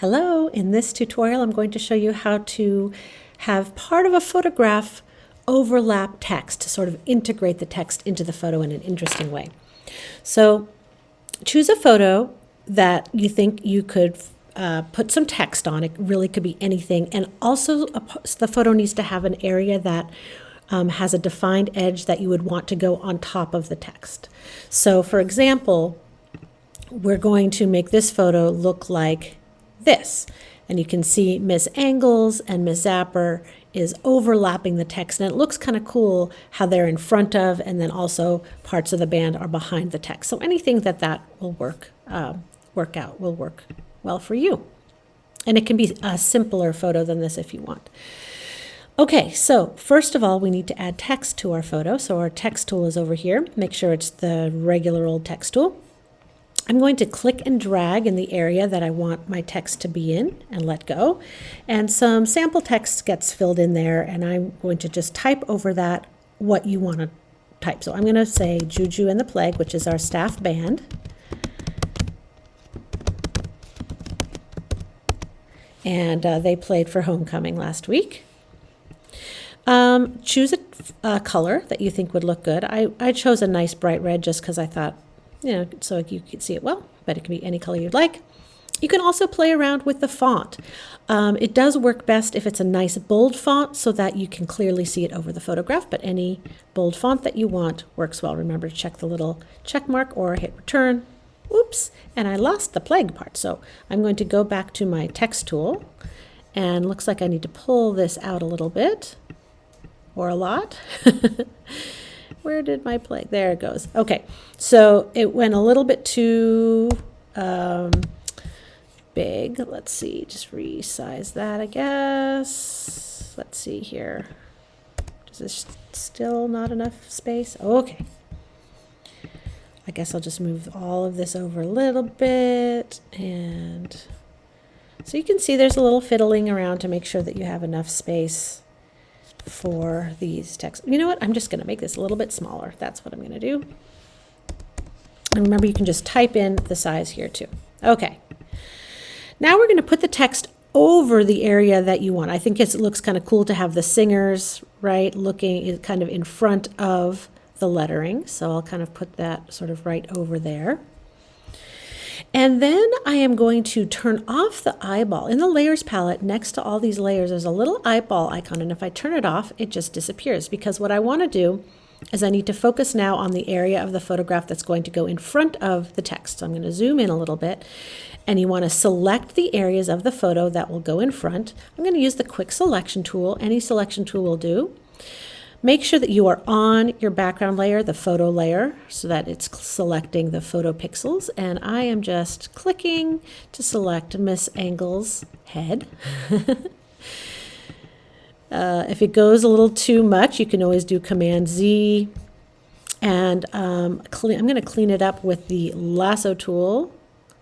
Hello, in this tutorial I'm going to show you how to have part of a photograph overlap text to sort of integrate the text into the photo in an interesting way. So choose a photo that you think you could put some text on. It really could be anything, and also the photo needs to have an area that has a defined edge that you would want to go on top of the text. So for example, we're going to make this photo look like this. And you can see Miss Angles and Miss Zapper is overlapping the text, and it looks kind of cool how they're in front of, and then also parts of the band are behind the text. So anything that will work will work well for you. And it can be a simpler photo than this if you want. Okay, so first of all, we need to add text to our photo. So our text tool is over here. Make sure it's the regular old text tool. I'm going to click and drag in the area that I want my text to be in and let go. And some sample text gets filled in there, and I'm going to just type over that what you want to type. So I'm going to say Juju and the Plague, which is our staff band. And they played for homecoming last week. Choose a color that you think would look good. I chose a nice bright red just because I thought, so you could see it well, but it can be any color you'd like. You can also play around with the font. It does work best if it's a nice bold font so that you can clearly see it over the photograph, but any bold font that you want works well. Remember to check the little check mark or hit return. Oops, and I lost the Plague part. So I'm going to go back to my text tool, and looks like I need to pull this out a little bit, or a lot. Where did my Plague? There it goes. Okay, so it went a little bit too big. Let's see, just resize that, I guess. Let's see here. Is this still not enough space? Okay. I guess I'll just move all of this over a little bit. And so you can see there's a little fiddling around to make sure that you have enough space for these texts. You know what? I'm just going to make this a little bit smaller. That's what I'm going to do. And remember, you can just type in the size here too. Okay. Now we're going to put the text over the area that you want. I think it looks kind of cool to have the singers, right, looking kind of in front of the lettering. So I'll kind of put that sort of right over there. And then I am going to turn off the eyeball. In the layers palette, next to all these layers, there's a little eyeball icon, and if I turn it off, it just disappears, because what I want to do is I need to focus now on the area of the photograph that's going to go in front of the text. So I'm going to zoom in a little bit, and you want to select the areas of the photo that will go in front. I'm going to use the quick selection tool. Any selection tool will do. Make sure that you are on your background layer, the photo layer, so that it's selecting the photo pixels. And I am just clicking to select Miss Angles' head. If it goes a little too much, you can always do Command Z. And I'm going to clean it up with the lasso tool,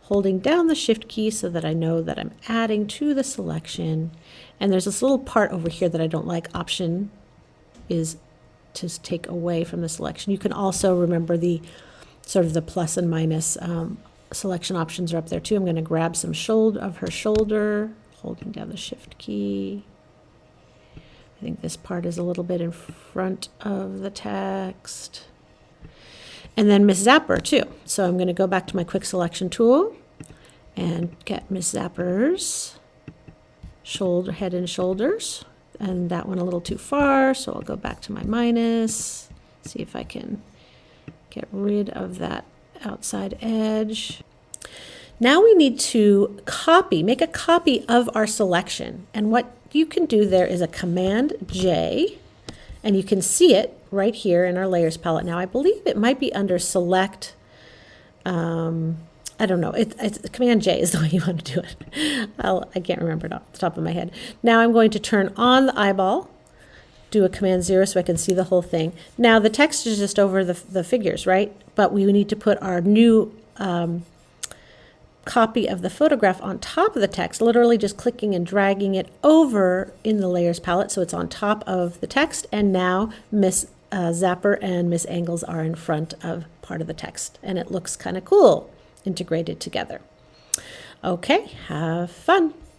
holding down the Shift key so that I know that I'm adding to the selection. And there's this little part over here that I don't like. Option is to take away from the selection. You can also remember the sort of the plus and minus selection options are up there too. I'm going to grab some of her shoulder, holding down the Shift key. I think this part is a little bit in front of the text. And then Miss Zapper too. So I'm going to go back to my quick selection tool and get Miss Zapper's head and shoulders. And that went a little too far, so I'll go back to my minus, see if I can get rid of that outside edge. Now we need to make a copy of our selection. And what you can do there is a Command J, and you can see it right here in our layers palette. Now I believe it might be under Select. I don't know. It's Command J is the way you want to do it. I can't remember it off the top of my head. Now I'm going to turn on the eyeball, do a Command 0 so I can see the whole thing. Now the text is just over the figures, right? But we need to put our new copy of the photograph on top of the text, literally just clicking and dragging it over in the layers palette so it's on top of the text. And now Miss Zapper and Miss Angles are in front of part of the text, and it looks kind of cool integrated together. Okay, have fun.